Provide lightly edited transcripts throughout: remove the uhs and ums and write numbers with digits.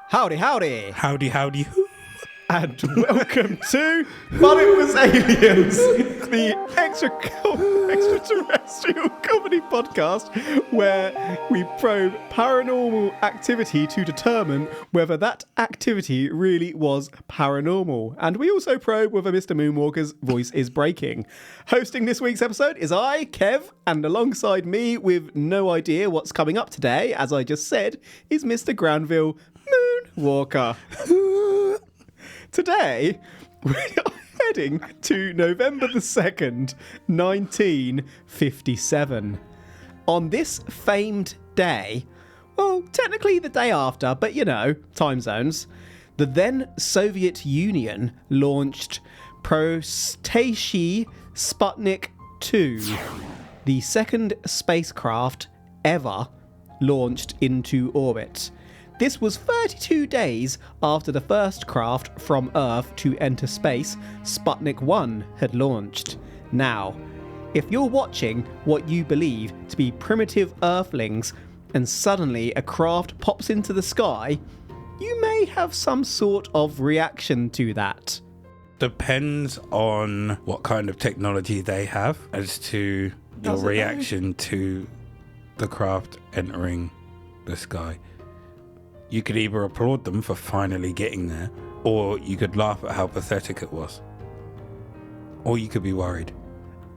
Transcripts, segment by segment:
Howdy, howdy. Howdy, howdy, who? And welcome to But It Was Aliens, the extraterrestrial comedy podcast where we probe paranormal activity to determine whether that activity really was paranormal. And we also probe whether Mr Moonwalker's voice is breaking. Hosting this week's episode is I, Kev, and alongside me with no idea what's coming up today, as I just said, is Mr Granville Moonwalker. Today, we are heading to November the 2nd, 1957. On this famed day, well, technically the day after, but you know, time zones, the then Soviet Union launched Prostashi Sputnik 2, the second spacecraft ever launched into orbit. This was 32 days after the first craft from Earth to enter space, Sputnik 1, had launched. Now, if you're watching what you believe to be primitive Earthlings and suddenly a craft pops into the sky, you may have some sort of reaction to that. Depends on what kind of technology they have as to your reaction to the craft entering the sky. You could either applaud them for finally getting there, or you could laugh at how pathetic it was. Or you could be worried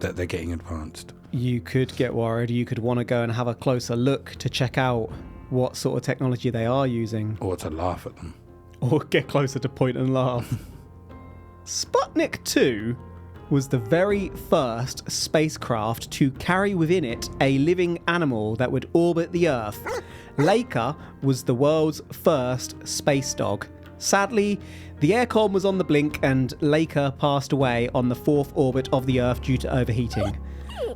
that they're getting advanced. You could get worried. You could want to go and have a closer look to check out what sort of technology they are using. Or to laugh at them. Or get closer to point and laugh. Sputnik 2 was the very first spacecraft to carry within it a living animal that would orbit the Earth. Laika was the world's first space dog. Sadly, the aircon was on the blink and Laika passed away on the fourth orbit of the Earth due to overheating.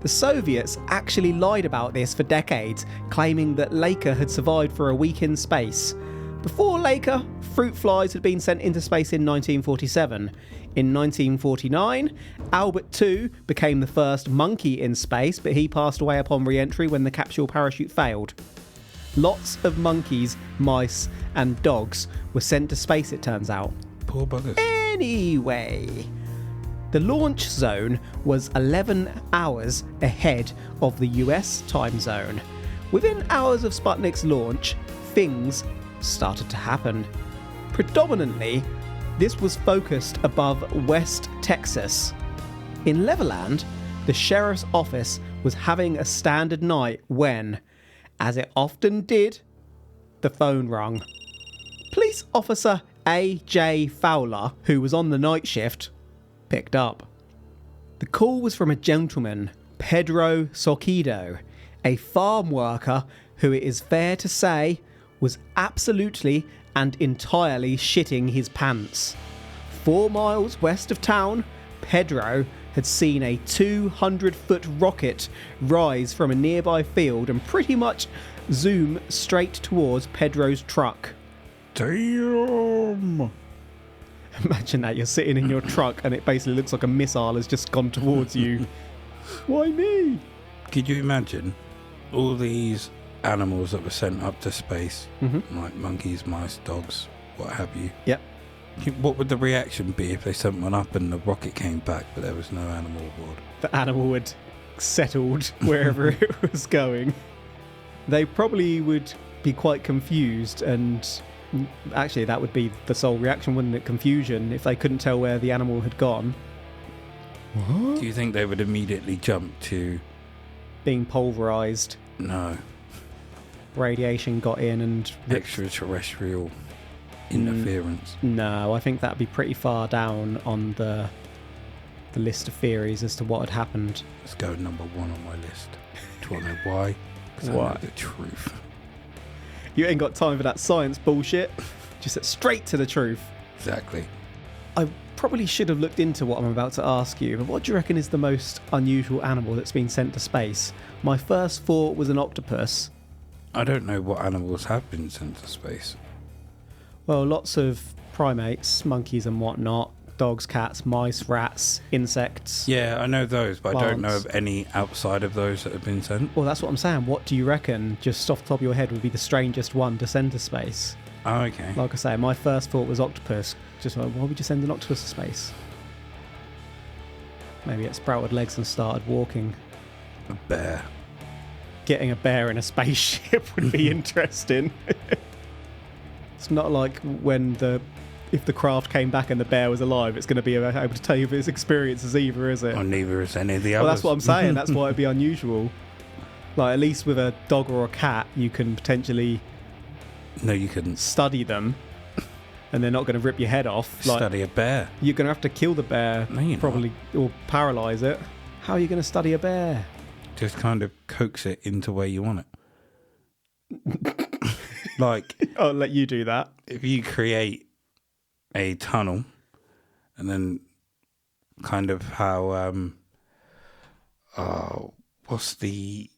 The Soviets actually lied about this for decades, claiming that Laika had survived for a week in space. Before Laika, fruit flies had been sent into space in 1947. In 1949, Albert II became the first monkey in space, but he passed away upon re-entry when the capsule parachute failed. Lots of monkeys, mice, and dogs were sent to space, it turns out. Poor buggers. Anyway, the launch zone was 11 hours ahead of the US time zone. Within hours of Sputnik's launch, things started to happen. Predominantly, this was focused above West Texas. In Levelland, the sheriff's office was having a standard night when, as it often did, the phone rang. Police officer A.J. Fowler, who was on the night shift, picked up. The call was from a gentleman, Pedro Sorquido, a farm worker who, it is fair to say, was absolutely and entirely shitting his pants. 4 miles west of town, Pedro had seen a 200-foot rocket rise from a nearby field and pretty much zoom straight towards Pedro's truck. Damn! Imagine that, you're sitting in your truck and it basically looks like a missile has just gone towards you. Why me? Could you imagine all these animals that were sent up to space, like monkeys, mice, dogs, what have you? Yep. What would the reaction be if they sent one up and the rocket came back but there was no animal aboard? The animal had settled wherever it was going. They probably would be quite confused, and actually that would be the sole reaction, wouldn't it? Confusion, if they couldn't tell where the animal had gone. What? Do you think they would immediately jump to Being pulverised. no Radiation got in and extraterrestrial interference? No, I think that'd be pretty far down on the list of theories as to what had happened. Let's go number 1 on my list. Do you want to know why? Because I Why? know the truth. You ain't got time for that science bullshit. Just straight to the truth. Exactly. I probably should have looked into what I'm about to ask you, but what do you reckon is the most unusual animal that's been sent to space? My first thought was an octopus. I don't know what animals have been sent to space. Well, lots of primates, monkeys and whatnot, dogs, cats, mice, rats, insects. Yeah, I know those, but I don't know Plants. of any outside of those that have been sent. Well, that's what I'm saying. What do you reckon, just off the top of your head, would be the strangest one to send to space? Oh, okay. Like I say, my first thought was octopus. Just like, why would you send an octopus to space? Maybe it sprouted legs and started walking. A bear. Getting a bear in a spaceship would be interesting. It's not like if the craft came back and the bear was alive, it's going to be able to tell you his experiences either, is it? Or neither is any of the others. Well, that's what I'm saying. That's why it'd be unusual. Like, at least with a dog or a cat, you can potentially... No, you couldn't. Study them, and they're not going to rip your head off. Like, study a bear. You're going to have to kill the bear, No, you're probably, or paralyse it. How are you going to study a bear? Just kind of coax it into where you want it. Like... I'll let you do that. If you create a tunnel, and then kind of how... what's the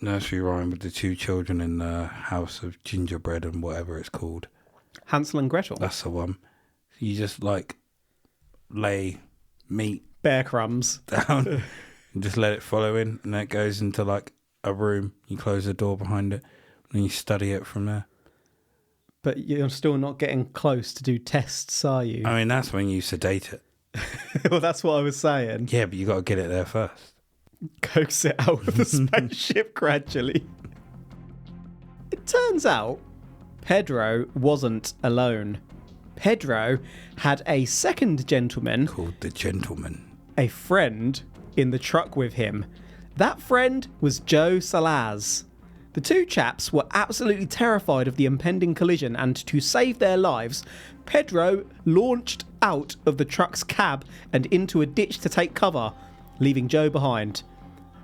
nursery rhyme with the two children in the house of gingerbread and whatever it's called? Hansel and Gretel. That's the one. You just like lay meat bear crumbs down and just let it follow in, and then it goes into like a room. You close the door behind it and you study it from there. But you're still not getting close to do tests, are you? I mean, that's when you sedate it. Well, that's what I was saying. Yeah, but you got to get it there first. Coax it out of the spaceship gradually. It turns out Pedro wasn't alone. Pedro had a second gentleman called the Gentleman, a friend in the truck with him. That friend was Joe Salaz. The two chaps were absolutely terrified of the impending collision, and to save their lives, Pedro launched out of the truck's cab and into a ditch to take cover, leaving Joe behind.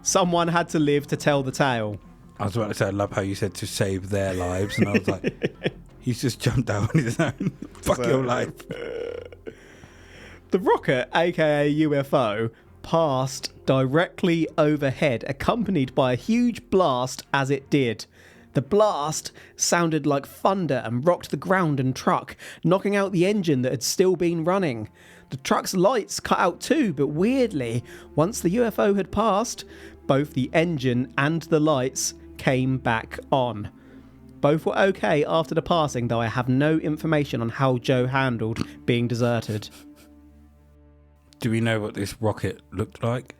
Someone had to live to tell the tale. I was about to say, I love how you said to save their lives, and I was like, he's just jumped out on his own. Fuck your life. The rocket, aka UFO, passed directly overhead, accompanied by a huge blast as it did. The blast sounded like thunder and rocked the ground and truck, knocking out the engine that had still been running. The truck's lights cut out too, but weirdly, once the UFO had passed, both the engine and the lights came back on. Both were okay after the passing, though I have no information on how Joe handled being deserted. Do we know what this rocket looked like?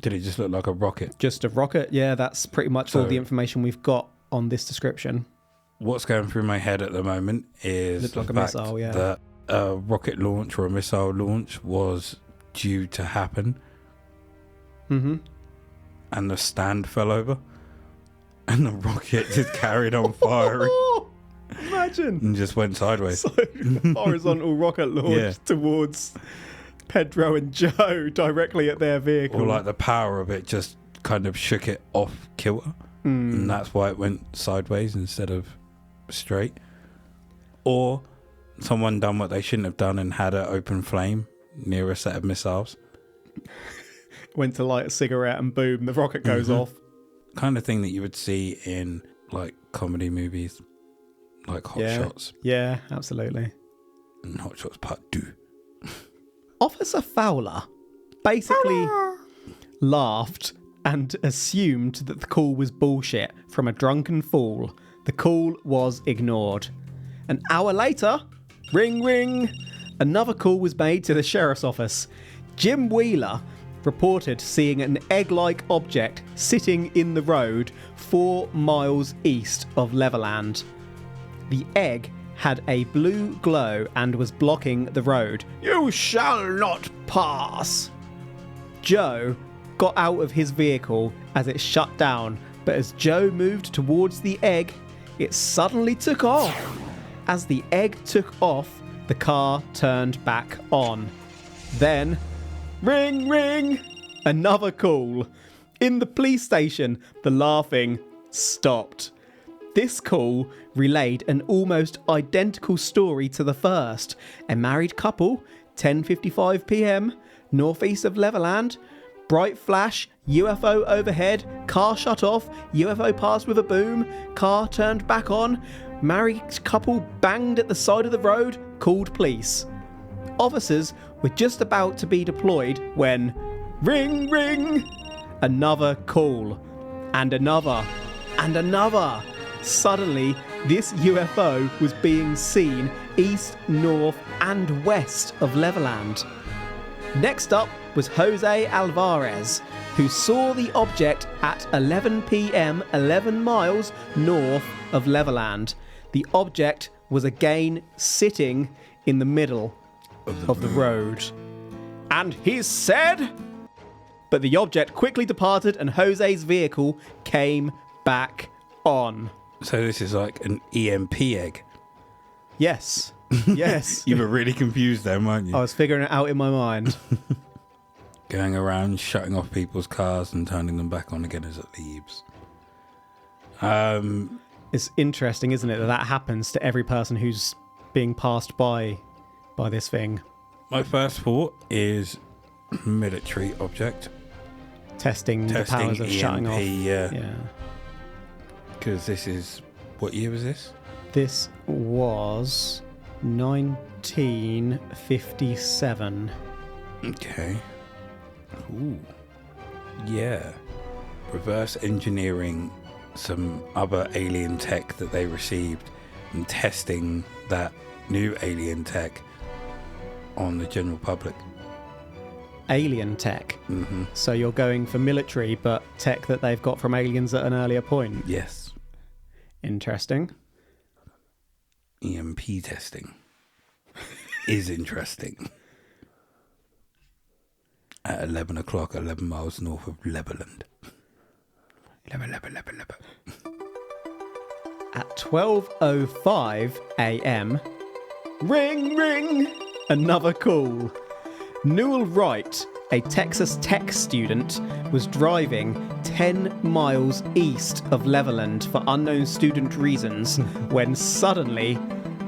Did it just look like a rocket? Just a rocket? Yeah, that's pretty much all the information we've got on this description. What's going through my head at the moment is looked like the a fact missile, yeah. that a rocket launch or a missile launch was due to happen. Mm-hmm. And the stand fell over. And the rocket just carried on firing. Imagine. And just went sideways. So, horizontal rocket launch towards Pedro and Joe directly at their vehicle. Or like the power of it just kind of shook it off kilter. And that's why it went sideways instead of straight. Or someone done what they shouldn't have done and had an open flame near a set of missiles. Went to light a cigarette and boom, the rocket goes off. Kind of thing that you would see in like comedy movies, like Hot Shots. Yeah, absolutely. And Hot Shots Part 2. Officer Fowler basically laughed and assumed that the call was bullshit from a drunken fool. The call was ignored. An hour later, ring ring, another call was made to the sheriff's office. Jim Wheeler reported seeing an egg-like object sitting in the road 4 miles east of Levelland. The egg had a blue glow and was blocking the road. "You shall not pass!" Joe got out of his vehicle as it shut down, but as Joe moved towards the egg, it suddenly took off. As the egg took off, the car turned back on. Then, ring, ring, another call. In the police station, the laughing stopped. This call relayed an almost identical story to the first. A married couple, 10:55 p.m, northeast of Levelland. Bright flash, UFO overhead, car shut off, UFO passed with a boom, car turned back on, married couple banged at the side of the road, called police. Officers were just about to be deployed when, ring, ring, another call, and another, and another. Suddenly, this UFO was being seen east, north, and west of Levelland. Next up was Jose Alvarez, who saw the object at 11 p.m. 11 miles north of Levelland. The object was again sitting in the middle of the road. And he said... But the object quickly departed and Jose's vehicle came back on. So this is like an EMP egg. Yes. Yes. You were really confused then, weren't you? I was figuring it out in my mind. Going around shutting off people's cars and turning them back on again as it leaves. It's interesting, isn't it, that happens to every person who's being passed by this thing. My first thought is military object. Testing the powers of EMP, shutting off. Yeah. Because this is... What year was this? This was 1957. Okay. Ooh. Yeah. Reverse engineering some other alien tech that they received and testing that new alien tech on the general public. Alien tech. Mm-hmm. So you're going for military, but tech that they've got from aliens at an earlier point. Yes. Interesting. EMP testing is interesting. At 11 o'clock, 11 miles north of Levelland. 11. At 12:05 a.m., ring, ring, another call. Newell Wright, a Texas Tech student, was driving 10 miles east of Levelland for unknown student reasons when suddenly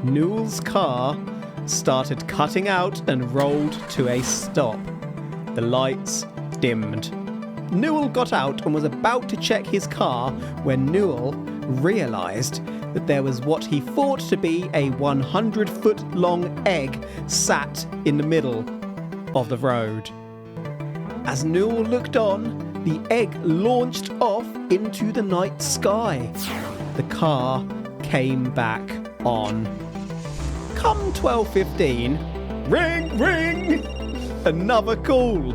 Newell's car started cutting out and rolled to a stop. The lights dimmed. Newell got out and was about to check his car when Newell realised that there was what he thought to be a 100-foot-long egg sat in the middle of the road. As Newell looked on, the egg launched off into the night sky. The car came back on. Come 12:15, ring, ring, another call.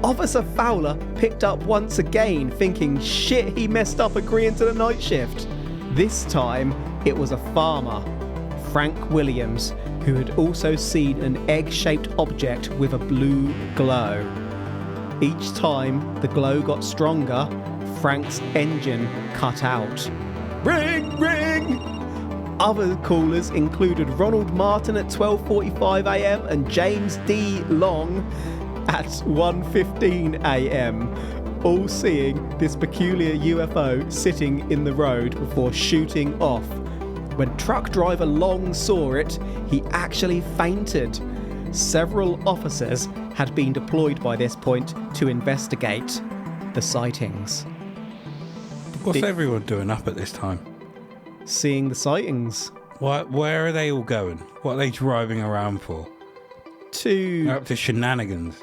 Officer Fowler picked up once again, thinking shit, he messed up agreeing to the night shift. This time, it was a farmer, Frank Williams, who had also seen an egg-shaped object with a blue glow. Each time the glow got stronger, Frank's engine cut out. Ring, ring! Other callers included Ronald Martin at 12:45 a.m. and James D. Long at 1:15 a.m., all seeing this peculiar UFO sitting in the road before shooting off. When truck driver Long saw it, he actually fainted. Several officers had been deployed by this point to investigate the sightings. What's everyone doing up at this time? Seeing the sightings. Where are they all going? What are they driving around for? They're up to shenanigans.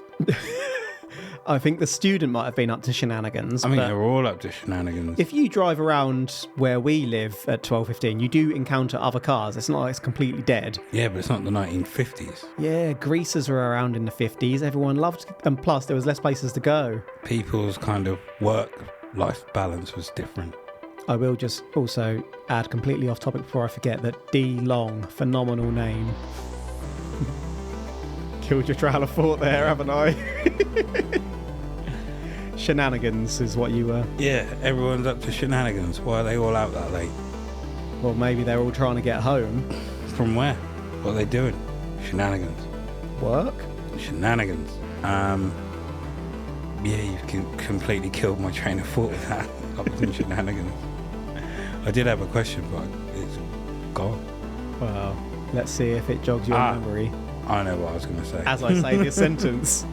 I think the student might have been up to shenanigans. I mean, they're all up to shenanigans. If you drive around where we live at 12:15, you do encounter other cars. It's not like it's completely dead. Yeah, but it's not the 1950s. Yeah, greasers were around in the 50s. Everyone loved, and plus there was less places to go. People's kind of work-life balance was different. I will just also add completely off topic before I forget that D. Long, phenomenal name. Killed your trail of thought there, haven't I? Shenanigans is what you were. Yeah, everyone's up to shenanigans. Why are they all out that late? Well, maybe they're all trying to get home. From where? What are they doing? Shenanigans. Work? Shenanigans. Yeah, you've completely killed my train of thought with that. Up to shenanigans. I did have a question, but it's gone. Well, let's see if it jogs your memory. I know what I was going to say. As I say this sentence.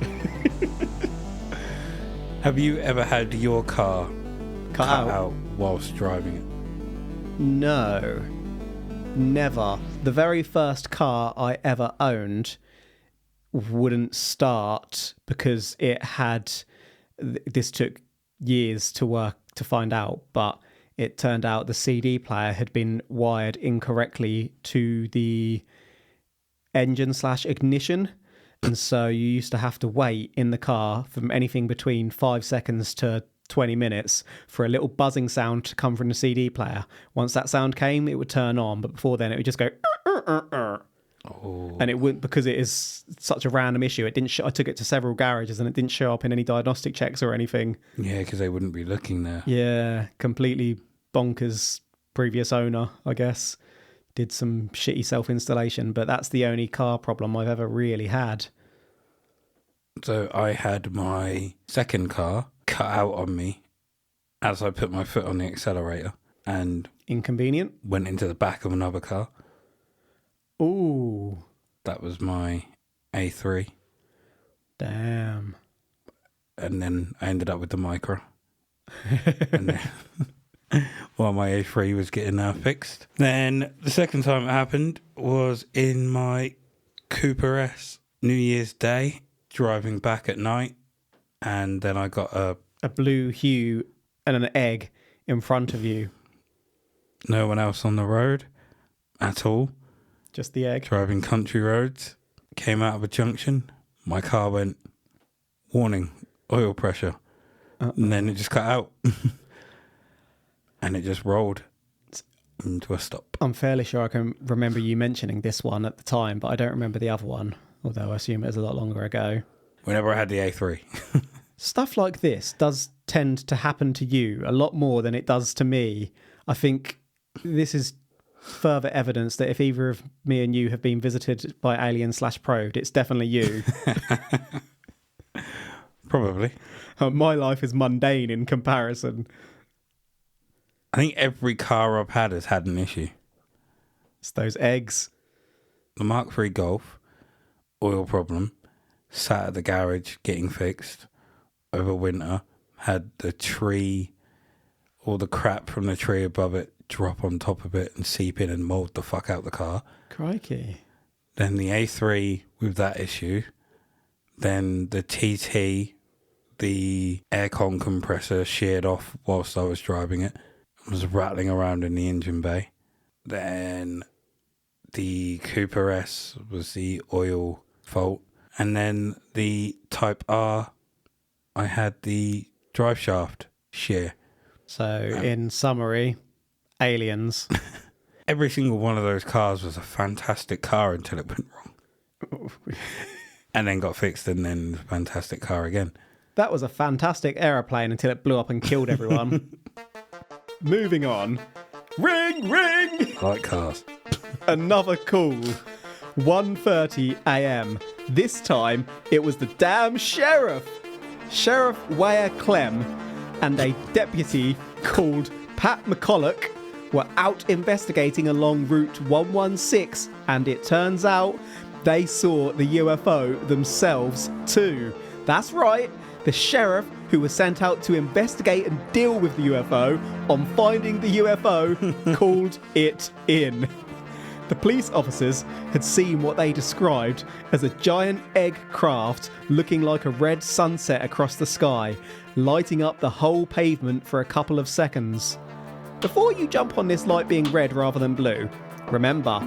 Have you ever had your car cut out whilst driving it? No. Never. The very first car I ever owned wouldn't start because it had... This took years to work to find out, but it turned out the CD player had been wired incorrectly to the engine/ignition. And so you used to have to wait in the car from anything between 5 seconds to 20 minutes for a little buzzing sound to come from the CD player. Once that sound came, it would turn on, but before then it would just go Oh. and it wouldn't, because it is such a random issue. It didn't I took it to several garages and it didn't show up in any diagnostic checks or anything. Yeah, because they wouldn't be looking there. Yeah, completely bonkers. Previous owner, I guess, did some shitty self-installation, but that's the only car problem I've ever really had. So I had my second car cut out on me as I put my foot on the accelerator and Inconvenient. went into the back of another car. Ooh, That was my A3. damn. And then I ended up with the Micra. And then, while my A3 was getting fixed. Then the second time it happened was in my Cooper S, New Year's Day, driving back at night. And then I got A blue hue and an egg in front of you. no one else on the road at all. Just the egg. Driving country roads. Came out of a junction. My car went, warning, oil pressure. And then it just cut out. And it just rolled into a stop. I'm fairly sure I can remember you mentioning this one at the time, but I don't remember the other one, although I assume it was a lot longer ago. Whenever I had the A3. Stuff like this does tend to happen to you a lot more than it does to me. I think this is further evidence that if either of me and you have been visited by alien/probed, it's definitely you. Probably. My life is mundane in comparison. I think every car I've had has had an issue. It's those eggs. The Mark III Golf, oil problem, sat at the garage getting fixed over winter, had the tree, all the crap from the tree above it drop on top of it and seep in and mould the fuck out the car. Crikey. Then the A3 with that issue. Then the TT, the aircon compressor sheared off whilst I was driving it. It was rattling around in the engine bay. Then the Cooper S was the oil fault. And then the Type R, I had the drive shaft shear. So, in summary, aliens. Every single one of those cars was a fantastic car until it went wrong. And then got fixed and then fantastic car again. That was a fantastic aeroplane until it blew up and killed everyone. Moving on. Ring, ring! I like cars. Another call. 1:30 a.m. This time, it was the damn sheriff. Sheriff Ware Clem and a deputy called Pat McCulloch were out investigating along Route 116, and it turns out they saw the UFO themselves too. That's right, the sheriff who was sent out to investigate and deal with the UFO on finding the UFO called it in. The police officers had seen what they described as a giant egg craft looking like a red sunset across the sky, lighting up the whole pavement for a couple of seconds. Before you jump on this light being red rather than blue, remember,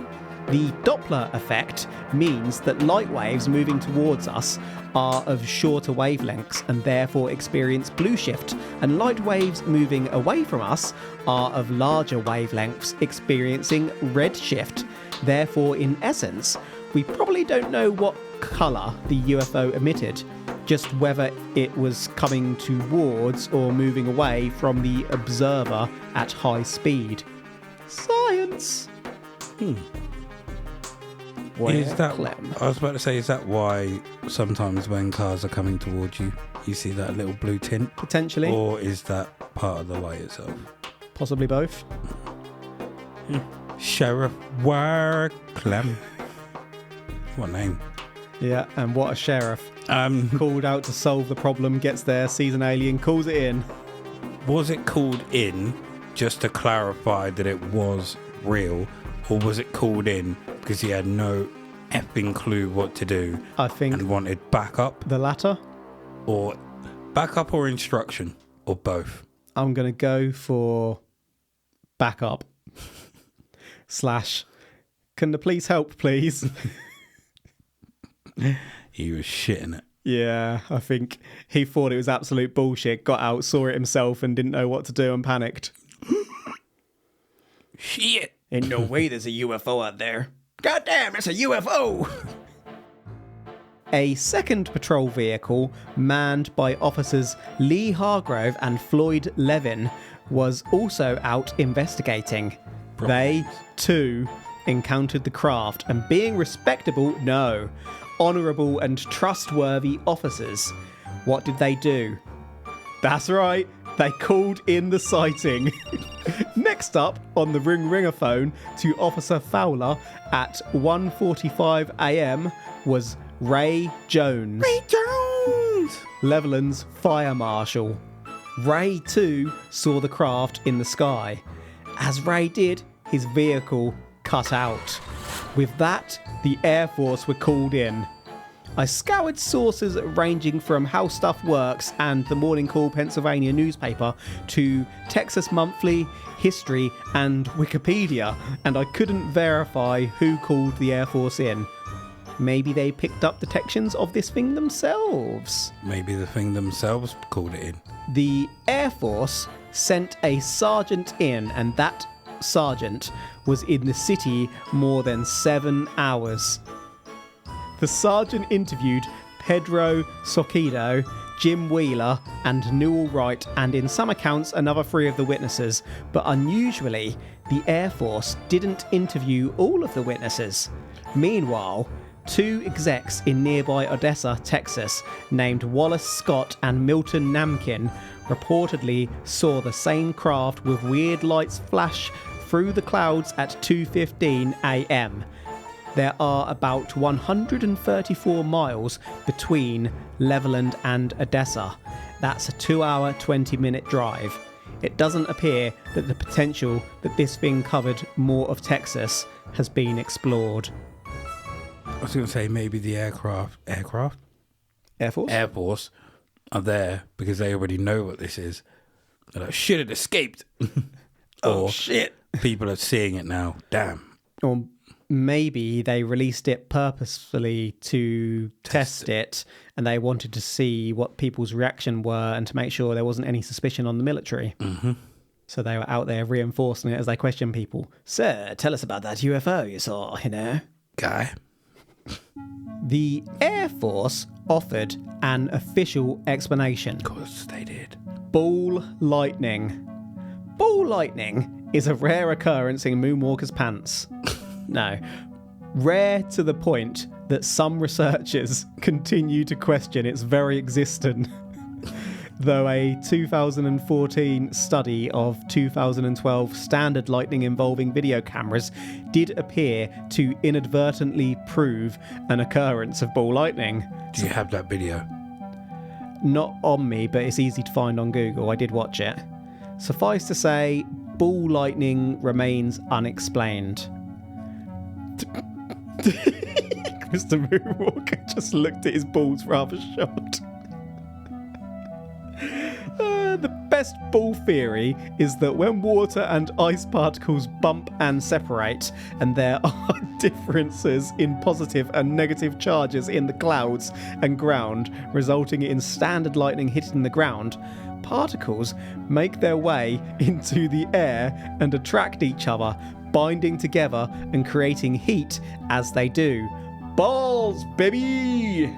the Doppler effect means that light waves moving towards us are of shorter wavelengths and therefore experience blue shift, and light waves moving away from us are of larger wavelengths experiencing red shift. Therefore, in essence, we probably don't know what colour the UFO emitted, just whether it was coming towards or moving away from the observer at high speed. Science! Is that, Clem. I was about to say, is that why sometimes when cars are coming towards you, you see that little blue tint? Potentially. Or is that part of the light itself? Possibly both. Sheriff Ware Clem. What name? Yeah, and what a sheriff. Called out to solve the problem, gets there, sees an alien, calls it in. Was it called in just to clarify that it was real, or was it called in because he had no effing clue what to do I think and wanted backup? the latter. Or backup or instruction, or both? I'm going to go for backup. / can the police help, please? He was shitting it. Yeah, I think he thought it was absolute bullshit, got out, saw it himself and didn't know what to do and panicked. Shit. Ain't no way there's a UFO out there. God damn, it's a UFO! A second patrol vehicle, manned by officers Lee Hargrove and Floyd Levin, was also out investigating. They, too, encountered the craft, and being respectable, no, honourable and trustworthy officers, what did they do? That's right, they called in the sighting. Next up on the ringer phone to Officer Fowler at 1:45 a.m. was Ray Jones. Ray Jones! Levelland's fire marshal. Ray too saw the craft in the sky. As Ray did, his vehicle cut out. With that, the Air Force were called in. I scoured sources ranging from How Stuff Works and the Morning Call Pennsylvania newspaper to Texas Monthly, History and Wikipedia, and I couldn't verify who called the Air Force in. Maybe they picked up detections of this thing themselves. Maybe the thing themselves called it in. The Air Force sent a sergeant in, and that sergeant was in the city more than 7 hours. The sergeant interviewed Pedro Soquido, Jim Wheeler and Newell Wright, and in some accounts another 3 of the witnesses, but unusually the Air Force didn't interview all of the witnesses. Meanwhile, 2 execs in nearby Odessa, Texas, named Wallace Scott and Milton Namkin, reportedly saw the same craft with weird lights flash through the clouds at 2:15 a.m. There are about 134 miles between Levelland and Odessa. That's a 2-hour, 20-minute drive. It doesn't appear that the potential that this thing covered more of Texas has been explored. I was going to say maybe the Air Force are there because they already know what this is. They're like, shit, it escaped. Oh, shit. People are seeing it now. Damn. Or maybe they released it purposefully to test it, and they wanted to see what people's reaction were and to make sure there wasn't any suspicion on the military. Mm-hmm. So they were out there reinforcing it as they question people. Sir, tell us about that UFO you saw, Guy. The Air Force offered an official explanation. Of course they did. Ball lightning. Ball lightning is a rare occurrence in Moonwalker's pants. No. Rare to the point that some researchers continue to question its very existence. Though a 2014 study of 2012 standard lightning involving video cameras did appear to inadvertently prove an occurrence of ball lightning. Do you have that video? Not on me, but it's easy to find on Google. I did watch it. Suffice to say, ball lightning remains unexplained. Mr Moonwalker just looked at his balls rather shocked. The best ball theory is that when water and ice particles bump and separate, and there are differences in positive and negative charges in the clouds and ground, resulting in standard lightning hitting the ground, particles make their way into the air and attract each other, binding together and creating heat as they do. Balls, baby!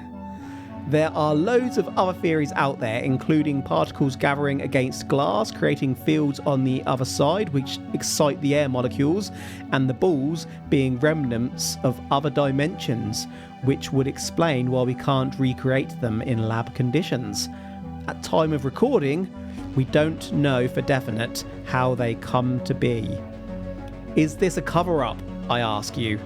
There are loads of other theories out there, including particles gathering against glass, creating fields on the other side which excite the air molecules, and the balls being remnants of other dimensions, which would explain why we can't recreate them in lab conditions. At time of recording, we don't know for definite how they come to be. Is this a cover-up, I ask you?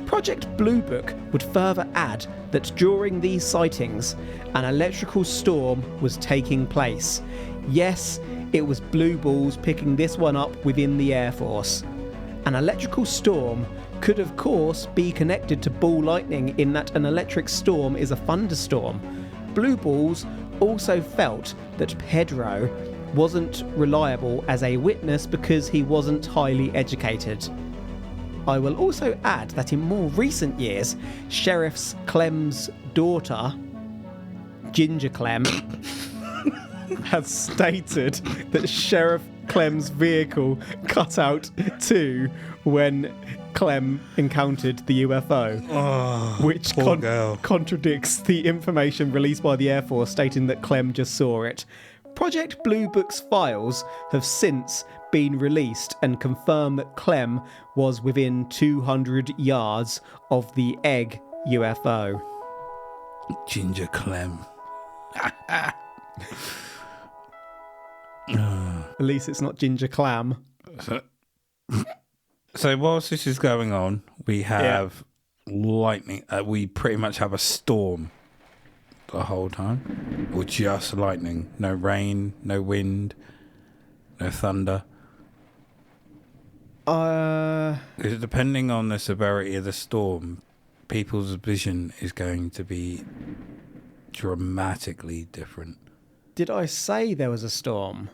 Project Blue Book would further add that during these sightings, an electrical storm was taking place. Yes, it was blue balls picking this one up within the Air Force. An electrical storm could of course be connected to ball lightning in that an electric storm is a thunderstorm. Blue balls also felt that Pedro wasn't reliable as a witness because he wasn't highly educated. I will also add that in more recent years, Sheriff Clem's daughter, Ginger Clem, has stated that Sheriff Clem's vehicle cut out too when Clem encountered the UFO, which contradicts the information released by the Air Force stating that Clem just saw it. Project Blue Book's files have since been released and confirm that Clem was within 200 yards of the egg UFO. Ginger Clem. At least it's not Ginger Clam. So whilst this is going on, we have lightning. We pretty much have a storm the whole time, or just lightning. No rain, no wind, no thunder. Depending on the severity of the storm, people's vision is going to be dramatically different. Did I say there was a storm?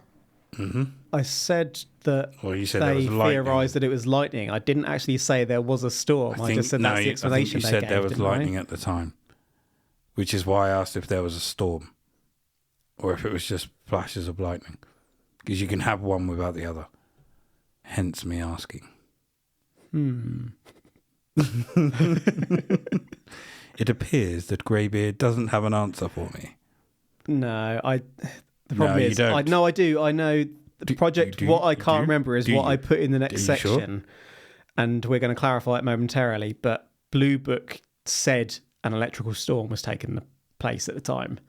Mm-hmm. I said that you said they theorised that it was lightning. I didn't actually say there was a storm. I just said that's the explanation you said there was lightning at the time, which is why I asked if there was a storm or if it was just flashes of lightning, because you can have one without the other. Hence me asking. It appears that Greybeard doesn't have an answer for me. No, the problem is, I know the project. What I can't remember is what I put in the next section, and we're going to clarify it momentarily. But Blue Book said an electrical storm was taking place at the time.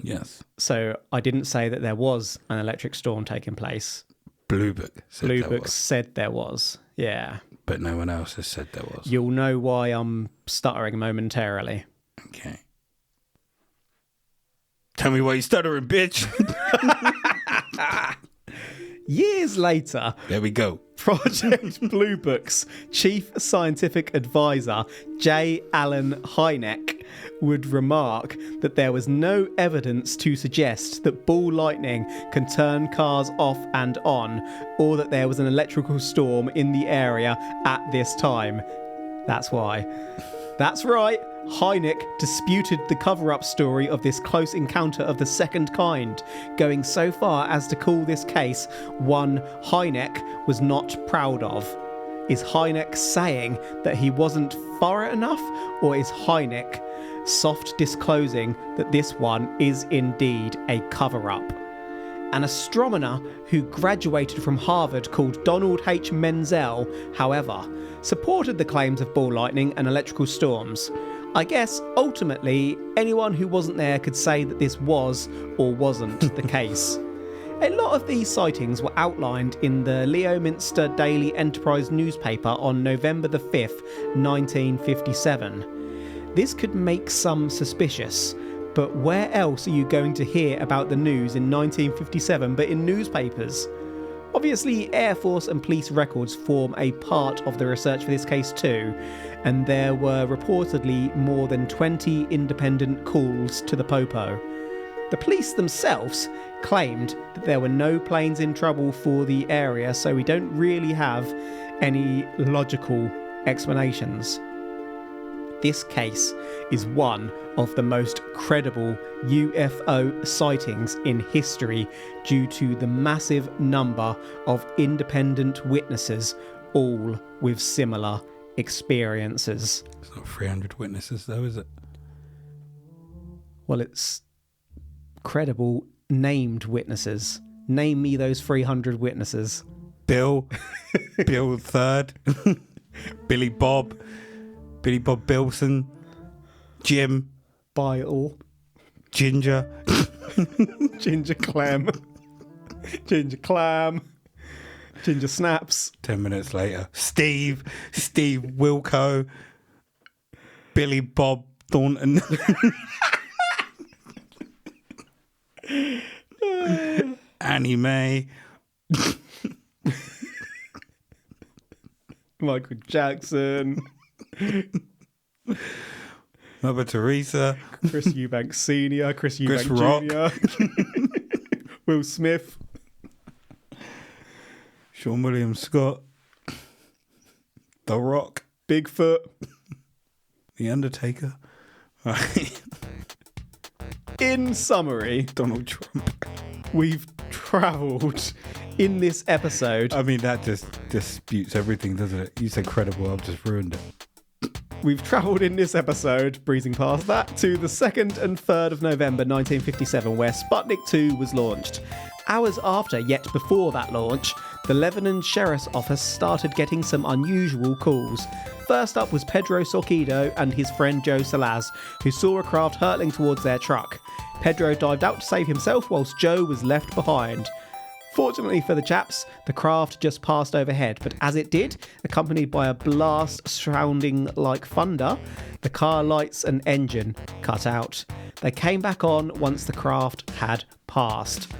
Yes. So I didn't say that there was an electric storm taking place. Blue Book said there was. Yeah. But no one else has said there was. You'll know why I'm stuttering momentarily. Okay. Tell me why you're stuttering, bitch. Years later, there we go. Project Blue Book's chief scientific advisor, J. Allen Hynek, would remark that there was no evidence to suggest that ball lightning can turn cars off and on, or that there was an electrical storm in the area at this time. That's why. That's right. Hynek disputed the cover-up story of this close encounter of the second kind, going so far as to call this case one Hynek was not proud of. Is Hynek saying that he wasn't thorough enough, or is Hynek soft disclosing that this one is indeed a cover-up? An astronomer who graduated from Harvard called Donald H. Menzel, however, supported the claims of ball lightning and electrical storms. I guess, ultimately, anyone who wasn't there could say that this was or wasn't the case. A lot of these sightings were outlined in the Leominster Daily Enterprise newspaper on November the 5th, 1957. This could make some suspicious, but where else are you going to hear about the news in 1957 but in newspapers? Obviously, Air Force and police records form a part of the research for this case too, and there were reportedly more than 20 independent calls to the Popo. The police themselves claimed that there were no planes in trouble for the area, so we don't really have any logical explanations. This case is one of the most credible UFO sightings in history due to the massive number of independent witnesses, all with similar experiences. It's not 300 witnesses though, is it? Well, it's credible named witnesses. Name me those 300 witnesses. Bill third, Billy Bob Bilson, Jim, Bile, Ginger, Ginger Clam, Ginger Clam, Ginger Snaps. 10 minutes later, Steve Wilco, Billy Bob Thornton, Annie Mae, Michael Jackson, Mother Teresa, Chris Eubanks Sr., Chris Chris Eubanks Jr., Will Smith, Sean William Scott, The Rock, Bigfoot. The Undertaker. Right. In summary, Donald Trump. we've travelled in this episode. I mean, that just disputes everything, doesn't it? You said credible, I've just ruined it. We've travelled in this episode, breezing past that, to the 2nd and 3rd of November 1957, where Sputnik 2 was launched. Hours after, yet before that launch, the Levelland Sheriff's Office started getting some unusual calls. First up was Pedro Sorquido and his friend Joe Salaz, who saw a craft hurtling towards their truck. Pedro dived out to save himself whilst Joe was left behind. Fortunately for the chaps, the craft just passed overhead, but as it did, accompanied by a blast sounding like thunder, the car lights and engine cut out. They came back on once the craft had passed.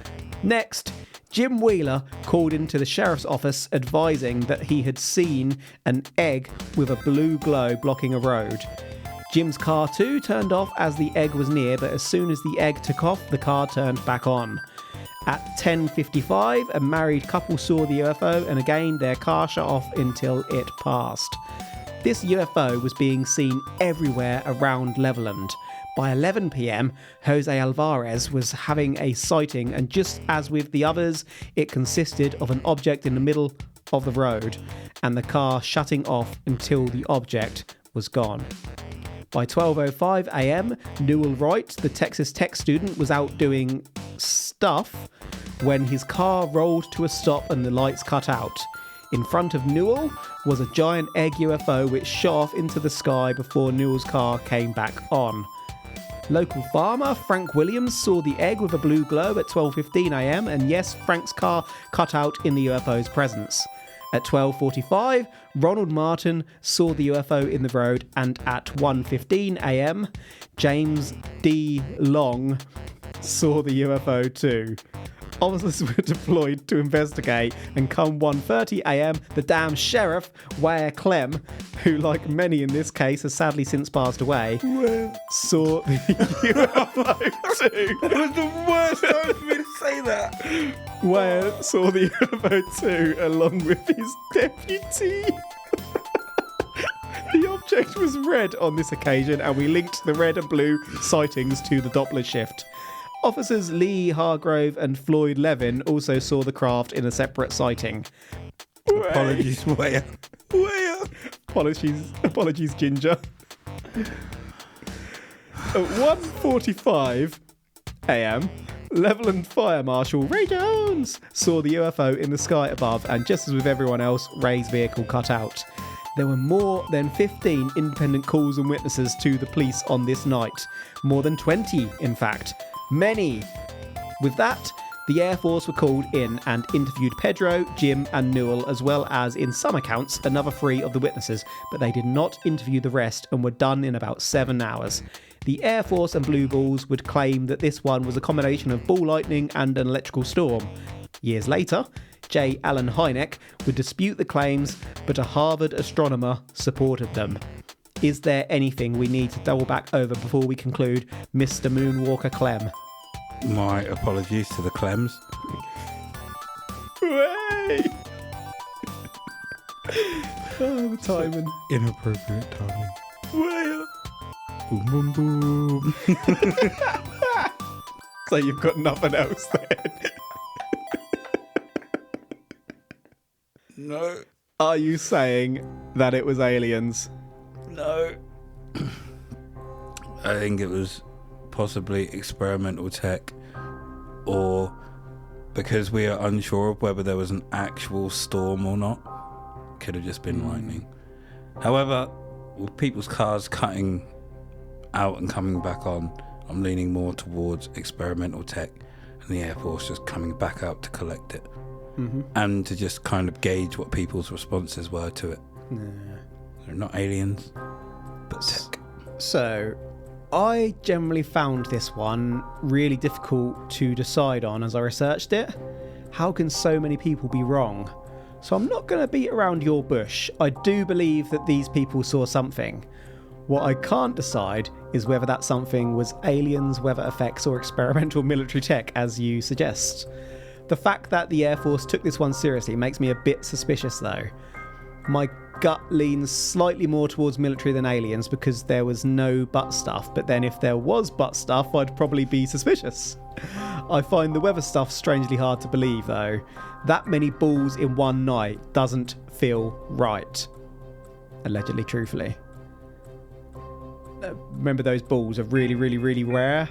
Next, Jim Wheeler called into the sheriff's office advising that he had seen an egg with a blue glow blocking a road. Jim's car too turned off as the egg was near, but as soon as the egg took off, the car turned back on. At 10:55, a married couple saw the UFO, and again their car shut off until it passed. This UFO was being seen everywhere around Levelland. By 11 p.m, Jose Alvarez was having a sighting, and just as with the others, it consisted of an object in the middle of the road, and the car shutting off until the object was gone. By 12:05 a.m, Newell Wright, the Texas Tech student, was out doing stuff when his car rolled to a stop and the lights cut out. In front of Newell was a giant egg UFO which shot off into the sky before Newell's car came back on. Local farmer Frank Williams saw the egg with a blue glow at 12:15 a.m, and yes, Frank's car cut out in the UFO's presence. At 12:45, Ronald Martin saw the UFO in the road, and at 1:15 a.m, James D. Long saw the UFO too. Officers were deployed to investigate, and come 1:30 a.m, the damn sheriff, Ware Clem, who, like many in this case, has sadly since passed away, saw the UFO too. That was the worst time for me to say that. Ware saw the UFO too, along with his deputy. The object was red on this occasion, and we linked the red and blue sightings to the Doppler shift. Officers Lee Hargrove and Floyd Levin also saw the craft in a separate sighting. Apologies, Ware. Apologies, Ginger. At 1:45 a.m, Levelland Fire Marshal Ray Jones saw the UFO in the sky above, and just as with everyone else, Ray's vehicle cut out. There were more than 15 independent calls and witnesses to the police on this night. More than 20, in fact. Many. With that, the Air Force were called in and interviewed Pedro, Jim and Newell, as well as, in some accounts, another 3 of the witnesses, but they did not interview the rest and were done in about 7 hours. The Air Force and Blue Balls would claim that this one was a combination of ball lightning and an electrical storm. Years later, J. Allen Hynek would dispute the claims, but a Harvard astronomer supported them. Is there anything we need to double back over before we conclude, Mr. Moonwalker Clem? My apologies to the Clems. Hooray! Oh, the timing. Inappropriate timing. Way. Boom, boom, boom. So you've got nothing else then? No. Are you saying that it was aliens? No. I think it was possibly experimental tech, or because we are unsure of whether there was an actual storm or not, could have just been lightning. However, with people's cars cutting out and coming back on, I'm leaning more towards experimental tech and the Air Force just coming back out to collect it. And to just kind of gauge what people's responses were to it. They're not aliens, but tech. So, I generally found this one really difficult to decide on as I researched it. How can so many people be wrong? So I'm not going to beat around your bush. I do believe that these people saw something. What I can't decide is whether that something was aliens, weather effects, or experimental military tech, as you suggest. The fact that the Air Force took this one seriously makes me a bit suspicious, though. My gut leans slightly more towards military than aliens because there was no butt stuff, but then if there was butt stuff, I'd probably be suspicious. I find the weather stuff strangely hard to believe, though. That many balls in one night doesn't feel right. Allegedly, truthfully. Remember, those balls are really, really, really rare,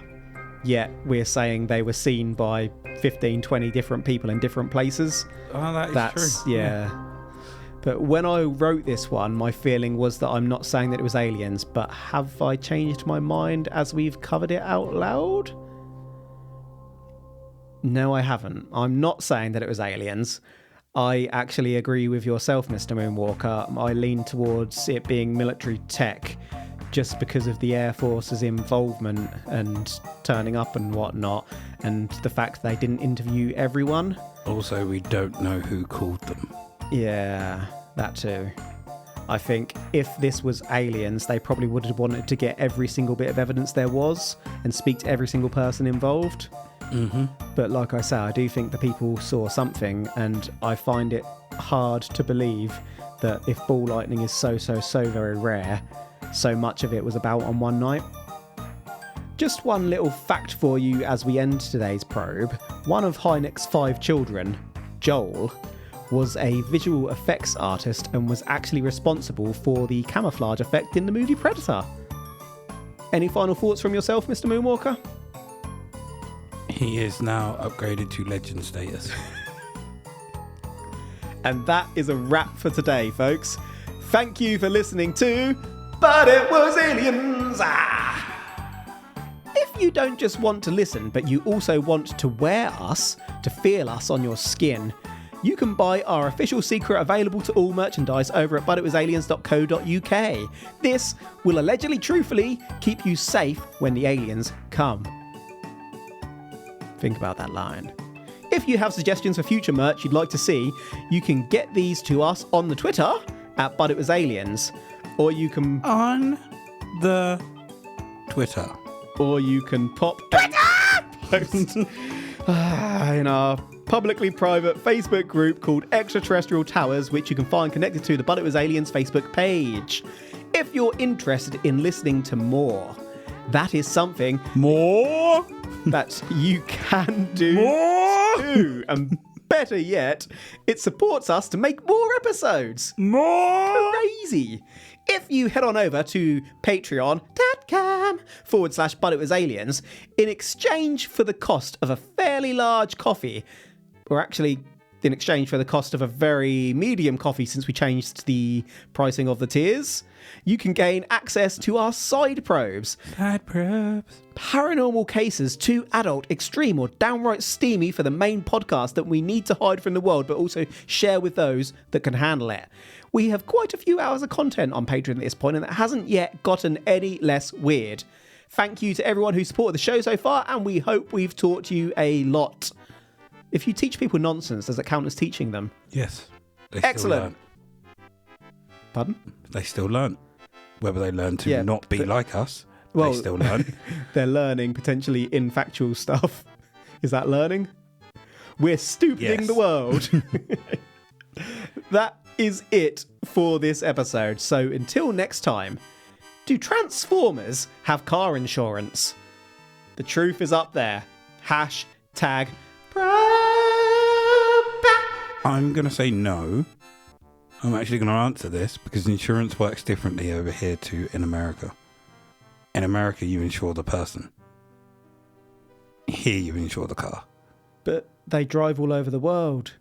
yet we're saying they were seen by 15, 20 different people in different places. Oh, that's true. Yeah. But when I wrote this one, my feeling was that I'm not saying that it was aliens, but have I changed my mind as we've covered it out loud? No, I haven't. I'm not saying that it was aliens. I actually agree with yourself, Mr Moonwalker. I lean towards it being military tech just because of the Air Force's involvement and turning up and whatnot, and the fact they didn't interview everyone. Also, we don't know who called them. Yeah, that too. I think if this was aliens, they probably would have wanted to get every single bit of evidence there was and speak to every single person involved. Mm-hmm. But like I say, I do think the people saw something, and I find it hard to believe that if ball lightning is so very rare, so much of it was about on one night. Just one little fact for you as we end today's probe. One of Hynek's 5 children, Joel, was a visual effects artist and was actually responsible for the camouflage effect in the movie Predator. Any final thoughts from yourself, Mr. Moonwalker? He is now upgraded to legend status. And that is a wrap for today, folks. Thank you for listening to But It Was Aliens! If you don't just want to listen, but you also want to wear us, to feel us on your skin, you can buy our official secret available to all merchandise over at butitwasaliens.co.uk. This will allegedly, truthfully, keep you safe when the aliens come. Think about that line. If you have suggestions for future merch you'd like to see, you can get these to us on the Twitter at butitwasaliens, or you can... On the Twitter. Or you can pop... post in our publicly private Facebook group called Extraterrestrial Towers, which you can find connected to the But It Was Aliens Facebook page. If you're interested in listening to more, that is something More? that you can do More? too. And better yet, it supports us to make more episodes. More? Crazy. If you head on over to patreon.com/butitwasaliens, in exchange for the cost of a fairly large coffee, or actually in exchange for the cost of a very medium coffee since we changed the pricing of the tiers, you can gain access to our side probes. Side probes. Paranormal cases too adult, extreme, or downright steamy for the main podcast that we need to hide from the world, but also share with those that can handle it. We have quite a few hours of content on Patreon at this point, and it hasn't yet gotten any less weird. Thank you to everyone who supported the show so far, and we hope we've taught you a lot. If you teach people nonsense, does it count as teaching them? Yes. Excellent. Pardon? They still learn. Whether they learn to not be like us, they still learn. They're learning potentially infactual stuff. Is that learning? We're stupiding the world. That is it for this episode. So until next time, do Transformers have car insurance? The truth is up there. #probe. I'm going to say no. I'm actually going to answer this because insurance works differently over here to in America. In America, you insure the person. Here, you insure the car. But they drive all over the world.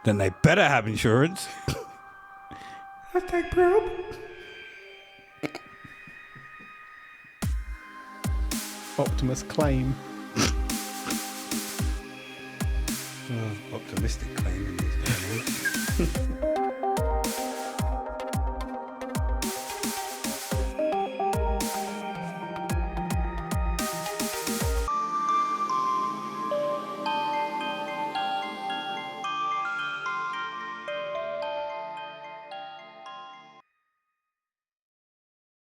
Then they better have insurance. #probe. Optimus claim. Optimistic claim.